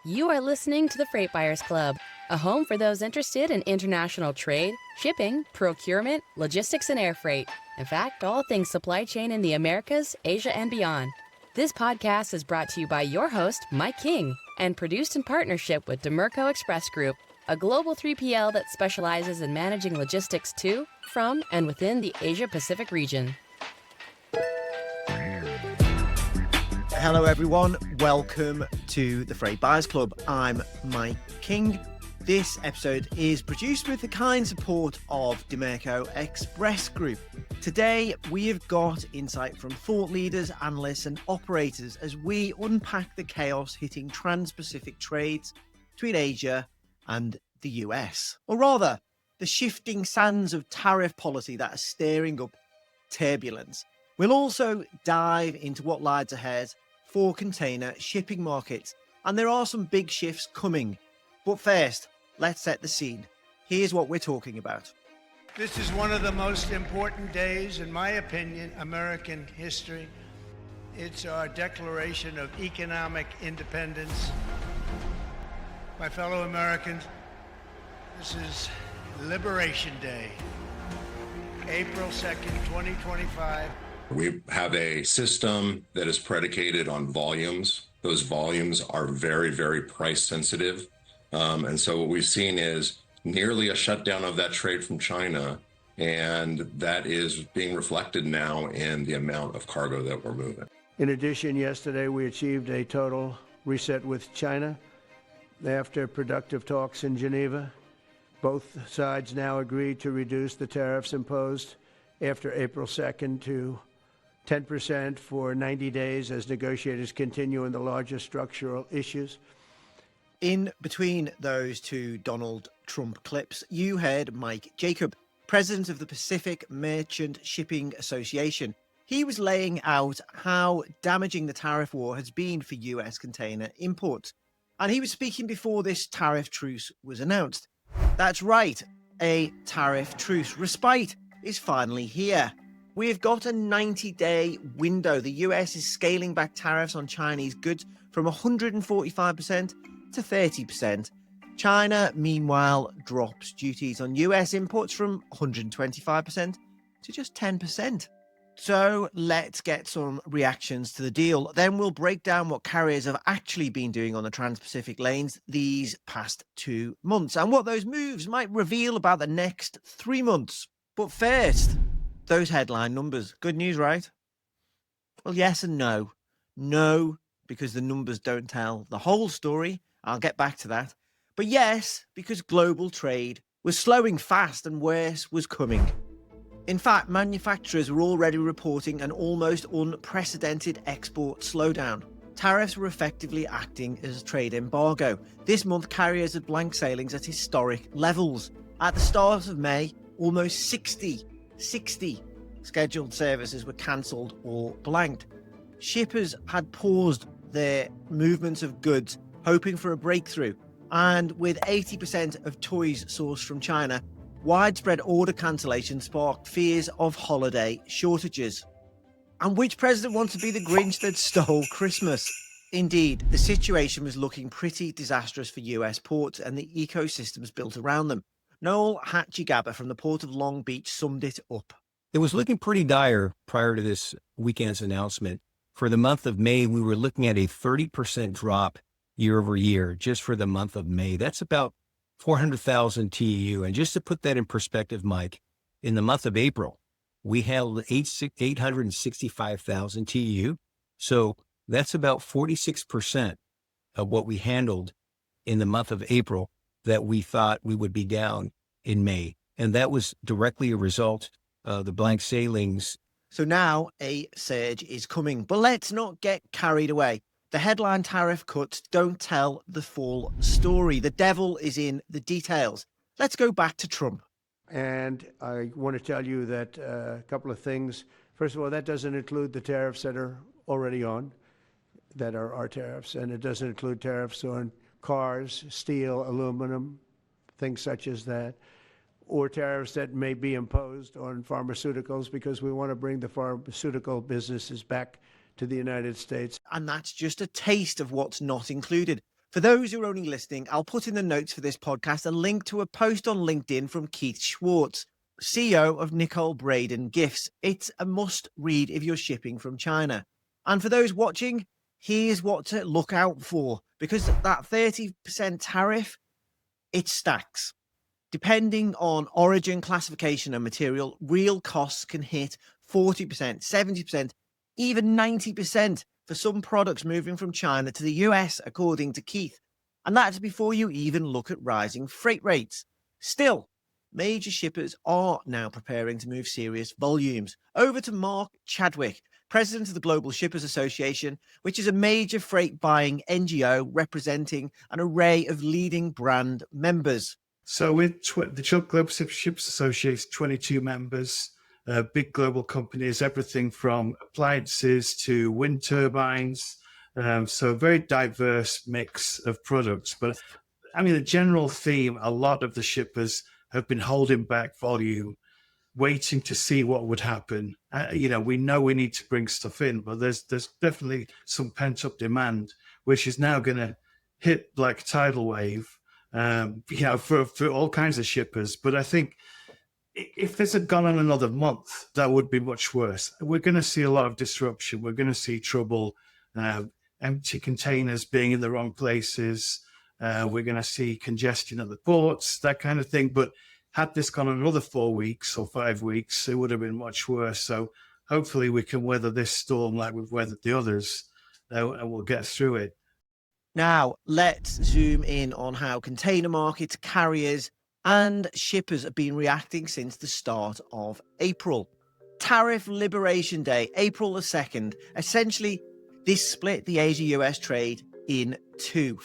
You are listening to the Freight Buyers Club, a home for those interested in international trade, shipping, procurement, logistics, and air freight. In fact, all things supply chain in the Americas, Asia, and beyond. This podcast is brought to you by your host, Mike King, and produced in partnership with Demerco Express Group, a global 3PL that specializes in managing logistics to, from, and within the Asia-Pacific region. Hello everyone, welcome to the Freight Buyers Club. I'm Mike King. This episode is produced with the kind support of Demerco Express Group. Today we have got insight from thought leaders, analysts and operators as we unpack the chaos hitting trans-Pacific trades between Asia and the US. Or rather, the shifting sands of tariff policy that are stirring up turbulence. We'll also dive into what lies ahead for container shipping markets, and there are some big shifts coming. But first, let's set the scene. Here's what we're talking about. This is one of the most important days, in my opinion, American history. It's our declaration of economic independence. My fellow Americans, this is Liberation Day, April 2nd, 2025. We have a system that is predicated on volumes. Those volumes are very, very price sensitive. And so what we've seen is nearly a shutdown of that trade from China. And that is being reflected now in the amount of cargo that we're moving. In addition, yesterday we achieved a total reset with China. After productive talks in Geneva, both sides now agreed to reduce the tariffs imposed after April 2nd to 10% for 90 days as negotiators continue in the largest structural issues. In between those two Donald Trump clips, you heard Mike Jacob, president of the Pacific Merchant Shipping Association. He was laying out how damaging the tariff war has been for US container imports. And he was speaking before this tariff truce was announced. That's right, a tariff truce. Respite is finally here. We've got a 90-day window. The US is scaling back tariffs on Chinese goods from 145% to 30%. China, meanwhile, drops duties on US imports from 125% to just 10%. So let's get some reactions to the deal. Then we'll break down what carriers have actually been doing on the Trans-Pacific lanes these past 2 months and what those moves might reveal about the next 3 months. But first, those headline numbers. Good news, right? Well, yes and no. No, because the numbers don't tell the whole story. I'll get back to that. But yes, because global trade was slowing fast and worse was coming. In fact, manufacturers were already reporting an almost unprecedented export slowdown. Tariffs were effectively acting as a trade embargo. This month, carriers had blank sailings at historic levels. At the start of May, almost 60 scheduled services were cancelled or blanked. Shippers had paused their movements of goods, hoping for a breakthrough. And with 80% of toys sourced from China, widespread order cancellation sparked fears of holiday shortages. And which president wants to be the Grinch that stole Christmas? Indeed, the situation was looking pretty disastrous for US ports and the ecosystems built around them. Noel Hatchigaba from the Port of Long Beach summed it up. It was looking pretty dire prior to this weekend's announcement. For the month of May, we were looking at a 30% drop year over year just for the month of May. That's about 400,000 TEU. And just to put that in perspective, Mike, in the month of April, we held 865,000 TEU. So that's about 46% of what we handled in the month of April that we thought we would be down in May. And that was directly a result of the blank sailings. So now a surge is coming, but let's not get carried away. The headline tariff cuts don't tell the full story. The devil is in the details. Let's go back to Trump. And I want to tell you that a couple of things. First of all, that doesn't include the tariffs that are already on, that are our tariffs. And it doesn't include tariffs on cars, steel, aluminum, things such as that, or tariffs that may be imposed on pharmaceuticals, because we want to bring the pharmaceutical businesses back to the United States. And that's just a taste of what's not included. For those who are only listening, I'll put in the notes for this podcast a link to a post on LinkedIn from Keith Schwartz, CEO of Nicole Braden Gifts. It's a must read if you're shipping from China. And for those watching, here's what to look out for, because that 30% tariff, it stacks. Depending on origin, classification, and material, real costs can hit 40%, 70%, even 90% for some products moving from China to the US, according to Keith. And that's before you even look at rising freight rates. Still, major shippers are now preparing to move serious volumes. Over to Mark Chadwick, president of the Global Shippers Association, which is a major freight buying NGO representing an array of leading brand members. So with the Global Shippers Association, 22 members, big global companies, everything from appliances to wind turbines. So a very diverse mix of products. But I mean, the general theme, a lot of the shippers have been holding back volume, waiting to see what would happen. We know we need to bring stuff in, but there's definitely some pent up demand, which is now going to hit like a tidal wave. For all kinds of shippers. But I think if this had gone on another month, that would be much worse. We're going to see a lot of disruption. We're going to see trouble, empty containers being in the wrong places. We're going to see congestion at the ports, that kind of thing. But had this gone on another 4 weeks or 5 weeks, it would have been much worse. So hopefully we can weather this storm like we've weathered the others, and we'll get through it. Now, let's zoom in on how container markets, carriers, and shippers have been reacting since the start of April. Tariff Liberation Day, April the 2nd. Essentially, this split the Asia-US trade in two.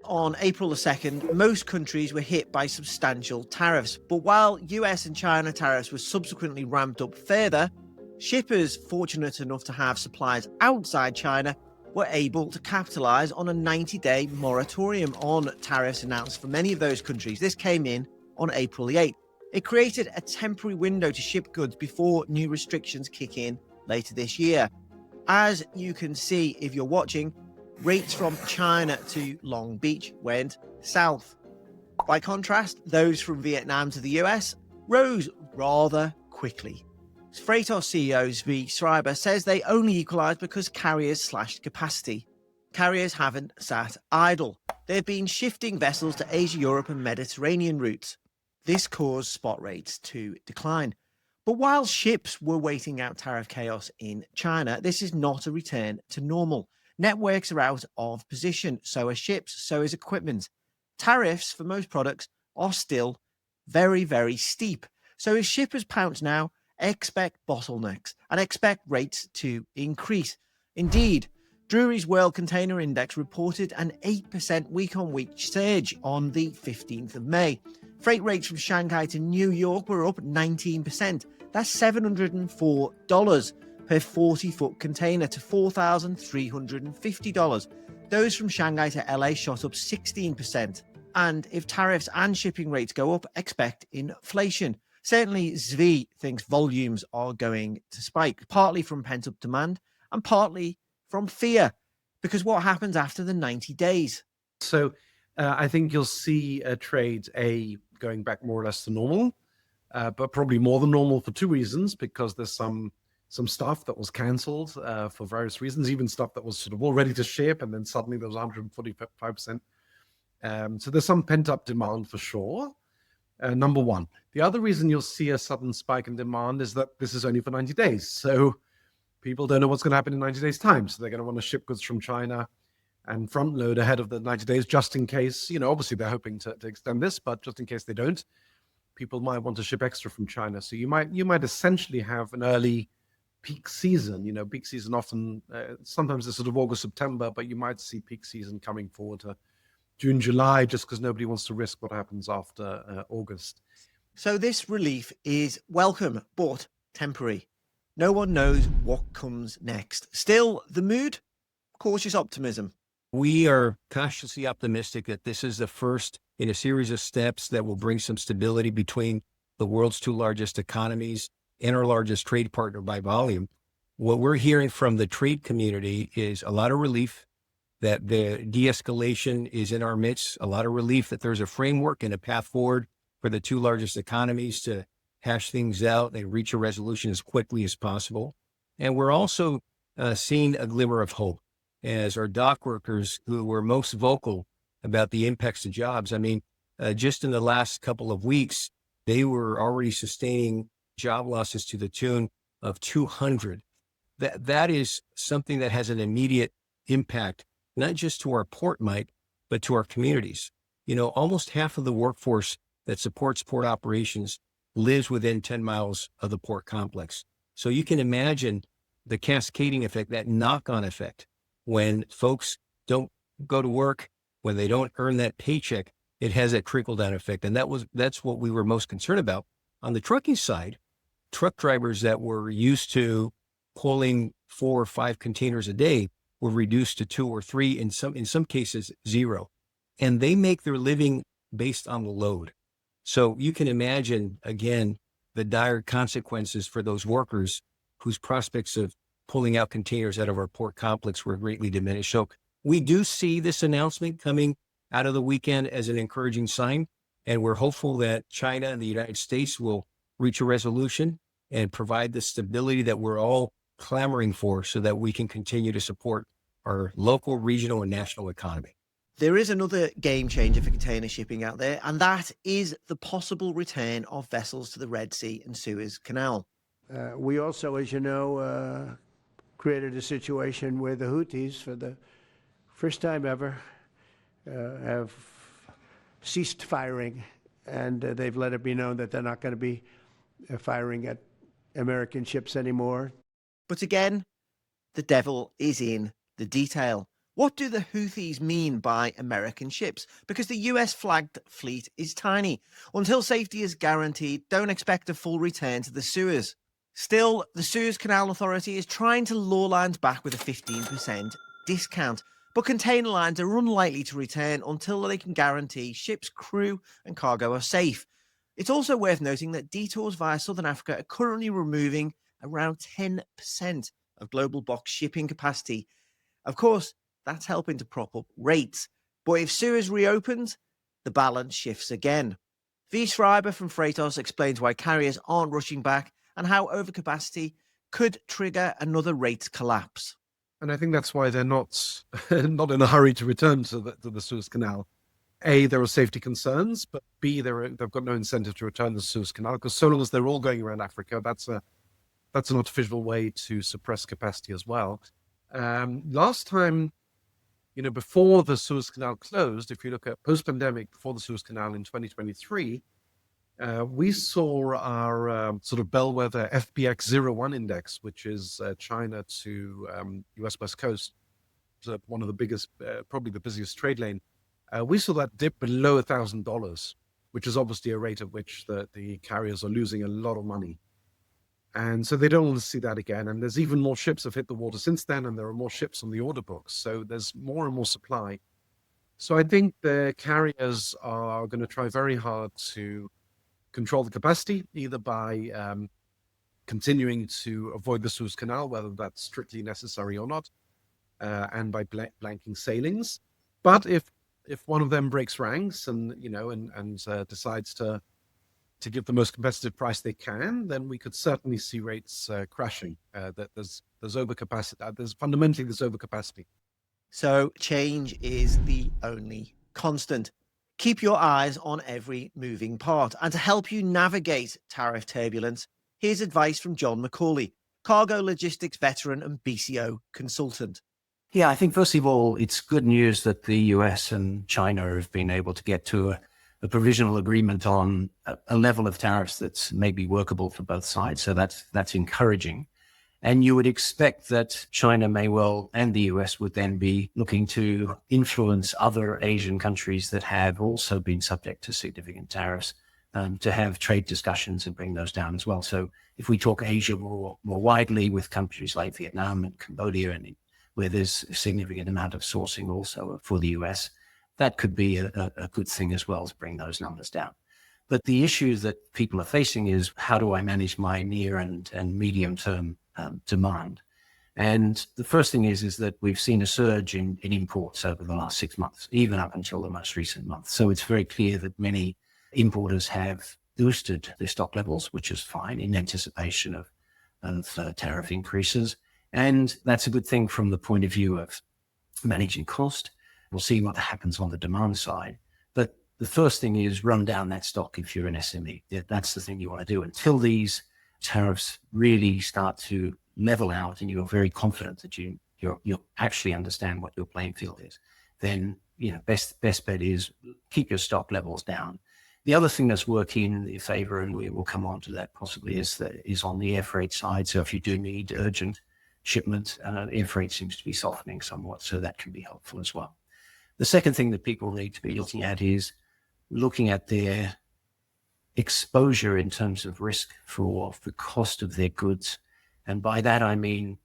On April the 2nd, most countries were hit by substantial tariffs. But while US and China tariffs were subsequently ramped up further, shippers fortunate enough to have supplies outside China were able to capitalize on a 90-day moratorium on tariffs announced for many of those countries. This came in on April the 8th. It created a temporary window to ship goods before new restrictions kick in later this year. As you can see if you're watching, rates from China to Long Beach went south. By contrast, those from Vietnam to the US rose rather quickly. Freightos CEO Zvi Schreiber says they only equalized because carriers slashed capacity. Carriers haven't sat idle. They've been shifting vessels to Asia, Europe, and Mediterranean routes. This caused spot rates to decline. But while ships were waiting out tariff chaos in China, this is not a return to normal. Networks are out of position, so are ships, so is equipment. Tariffs for most products are still very, very steep. So if shippers pounce now, expect bottlenecks and expect rates to increase. Indeed, Drewry's World Container Index reported an 8% week-on-week surge on the 15th of May. Freight rates from Shanghai to New York were up 19%. That's $704 per 40-foot container to $4,350. Those from Shanghai to LA shot up 16%. And if tariffs and shipping rates go up, expect inflation. Certainly, Zvi thinks volumes are going to spike, partly from pent-up demand and partly from fear, because what happens after the 90 days? So I think you'll see trades, going back more or less to normal, but probably more than normal for two reasons, because there's some stuff that was cancelled for various reasons, even stuff that was sort of all ready to ship, and then suddenly there was 145%. So there's some pent-up demand for sure. Number one. The other reason you'll see a sudden spike in demand is that this is only for 90 days. So people don't know what's going to happen in 90 days' time. So they're going to want to ship goods from China and front load ahead of the 90 days, just in case, obviously they're hoping to extend this, but just in case they don't, people might want to ship extra from China. So you might essentially have an early peak season. Peak season often, sometimes it's sort of August, September, but you might see peak season coming forward to June, July, just because nobody wants to risk what happens after August. So this relief is welcome, but temporary. No one knows what comes next. Still, the mood? Cautious optimism. We are cautiously optimistic that this is the first in a series of steps that will bring some stability between the world's two largest economies and our largest trade partner by volume. What we're hearing from the trade community is a lot of relief, that the de-escalation is in our midst, a lot of relief that there's a framework and a path forward for the two largest economies to hash things out and reach a resolution as quickly as possible. And we're also seeing a glimmer of hope as our dock workers who were most vocal about the impacts to jobs. I mean, just in the last couple of weeks, they were already sustaining job losses to the tune of 200. That is something that has an immediate impact, not just to our port, Mike, but to our communities. You know, almost half of the workforce that supports port operations lives within 10 miles of the port complex. So you can imagine the cascading effect, that knock-on effect, when folks don't go to work, when they don't earn that paycheck, it has that trickle-down effect. And that's what we were most concerned about. On the trucking side, truck drivers that were used to pulling 4 or 5 containers a day were reduced to 2 or 3, in some cases 0. And they make their living based on the load. So you can imagine, again, the dire consequences for those workers whose prospects of pulling out containers out of our port complex were greatly diminished. So we do see this announcement coming out of the weekend as an encouraging sign, and we're hopeful that China and the United States will reach a resolution and provide the stability that we're all clamoring for so that we can continue to support our local, regional, and national economy. There is another game changer for container shipping out there, and that is the possible return of vessels to the Red Sea and Suez Canal. We also, as you know, created a situation where the Houthis, for the first time ever, have ceased firing, and they've let it be known that they're not going to be firing at American ships anymore. But again, the devil is in the detail. What do the Houthis mean by American ships? Because the US-flagged fleet is tiny. Until safety is guaranteed, don't expect a full return to the Suez. Still, the Suez Canal Authority is trying to lure lines back with a 15% discount. But container lines are unlikely to return until they can guarantee ships' crew and cargo are safe. It's also worth noting that detours via Southern Africa are currently removing around 10% of global box shipping capacity. Of course, that's helping to prop up rates. But if Suez reopens, the balance shifts again. Wies Schreiber from Freightos explains why carriers aren't rushing back and how overcapacity could trigger another rate collapse. And I think that's why they're not in a hurry to return to the Suez Canal. A, there are safety concerns, but B, they've got no incentive to return to the Suez Canal, because so long as they're all going around Africa, that's an artificial way to suppress capacity as well. Last time, before the Suez Canal closed, if you look at post-pandemic, before the Suez Canal in 2023, we saw our sort of bellwether FBX01 index, which is China to US West Coast, so one of the biggest, probably the busiest trade lane. We saw that dip below $1,000, which is obviously a rate at which the carriers are losing a lot of money. And so they don't want to see that again. And there's even more ships have hit the water since then, and there are more ships on the order books. So there's more and more supply. So I think the carriers are going to try very hard to control the capacity, either by continuing to avoid the Suez Canal, whether that's strictly necessary or not, and by blanking sailings. But if one of them breaks ranks and decides to give the most competitive price they can, then we could certainly see rates crashing. That there's overcapacity. There's overcapacity. So change is the only constant. Keep your eyes on every moving part. And to help you navigate tariff turbulence, here's advice from John McCauley, cargo logistics veteran and BCO consultant. Yeah, I think first of all, it's good news that the US and China have been able to get to a provisional agreement on a level of tariffs that's maybe workable for both sides. So that's encouraging. And you would expect that China may well, and the US would then be looking to influence other Asian countries that have also been subject to significant tariffs to have trade discussions and bring those down as well. So if we talk Asia more widely, with countries like Vietnam and Cambodia, and where there's a significant amount of sourcing also for the US, that could be a good thing as well to bring those numbers down. But the issue that people are facing is, how do I manage my near and medium term demand? And the first thing is that we've seen a surge in imports over the last 6 months, even up until the most recent month. So it's very clear that many importers have boosted their stock levels, which is fine, in anticipation of tariff increases. And that's a good thing from the point of view of managing cost. We'll see what happens on the demand side. But the first thing is run down that stock if you're an SME. That's the thing you want to do until these tariffs really start to level out and you're very confident that you actually understand what your playing field is. Then, best bet is keep your stock levels down. The other thing that's working in your favor, and we will come on to that possibly, is on the air freight side. So if you do need urgent shipment, air freight seems to be softening somewhat, so that can be helpful as well. The second thing that people need to be looking at is looking at their exposure in terms of risk for the cost of their goods. And by that, I mean,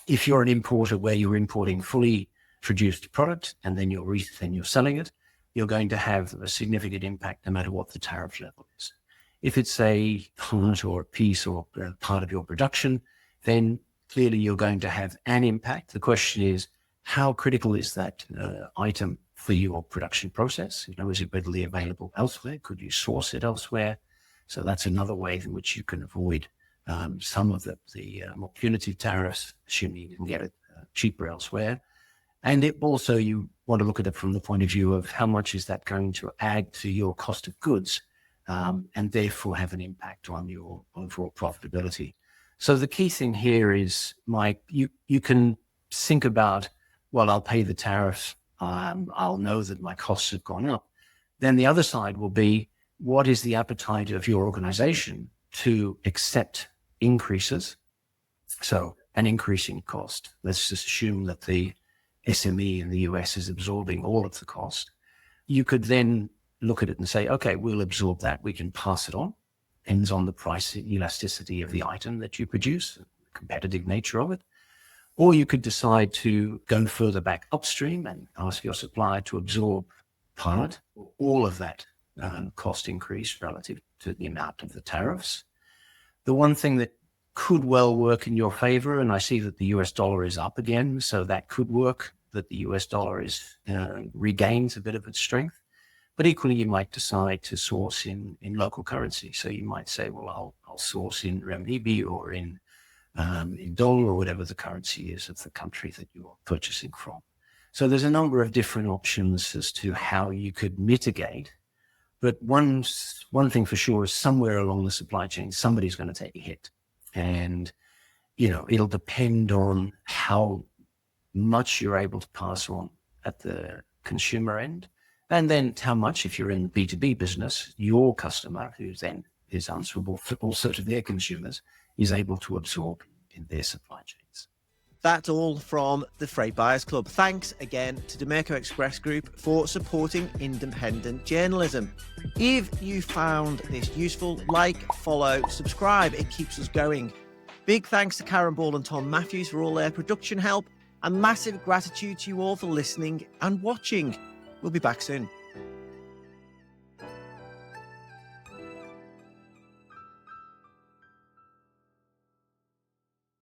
if you're an importer where you're importing fully produced product and then you're selling it, you're going to have a significant impact no matter what the tariff level is. If it's a part or a piece or part of your production, then clearly you're going to have an impact. The question is, how critical is that item for your production process? Is it readily available elsewhere? Could you source it elsewhere? So that's another way in which you can avoid some of the more punitive tariffs, assuming you can get it cheaper elsewhere. And it also, you want to look at it from the point of view of how much is that going to add to your cost of goods, and therefore have an impact on your overall profitability. So the key thing here is, Mike, you can think about, well, I'll pay the tariff, I'll know that my costs have gone up. Then the other side will be, what is the appetite of your organization to accept increases? So an increasing cost. Let's just assume that the SME in the US is absorbing all of the cost. You could then look at it and say, okay, we'll absorb that. We can pass it on. Depends on the price elasticity of the item that you produce, the competitive nature of it. Or you could decide to go further back upstream and ask your supplier to absorb part or all of that cost increase relative to the amount of the tariffs. The one thing that could well work in your favor, and I see that the US dollar is up again, so that could work, that the US dollar regains a bit of its strength. But equally, you might decide to source in local currency. So you might say, well, I'll source in renminbi or in dollar or whatever the currency is of the country that you're purchasing from. So there's a number of different options as to how you could mitigate. But one thing for sure is somewhere along the supply chain, somebody's going to take a hit. And, it'll depend on how much you're able to pass on at the consumer end. And then how much, if you're in the B2B business, your customer, who then is answerable for also to their consumers, is able to absorb in their supply chains. That's all from the Freight Buyers Club. Thanks again to Demerco Express Group for supporting independent journalism. If you found this useful, like, follow, subscribe. It keeps us going. Big thanks to Karen Ball and Tom Matthews for all their production help, and massive gratitude to you all for listening and watching. We'll be back soon.